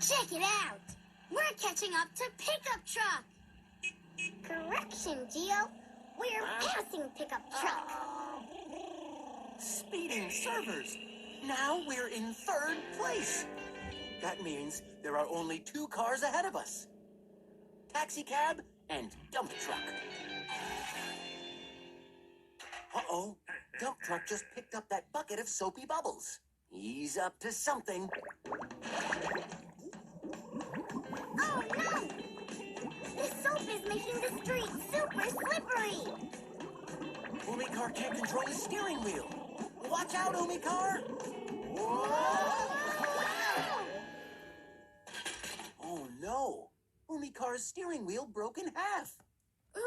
Check it out. We're catching up to Pickup Truck. Correction, Geo. We're passing Pickup Truck. Speeding servers. Now we're in third place. That means there are only 2 cars ahead of us. Taxi cab and dump truck. Uh-oh. Dump truck just picked up that bucket of soapy bubbles. He's up to something. Oh, no! The soap is making the street super slippery. Umikar can't control his steering wheel. Watch out, Umikar! Whoa! Oh, no. Umikar's steering wheel broke in half.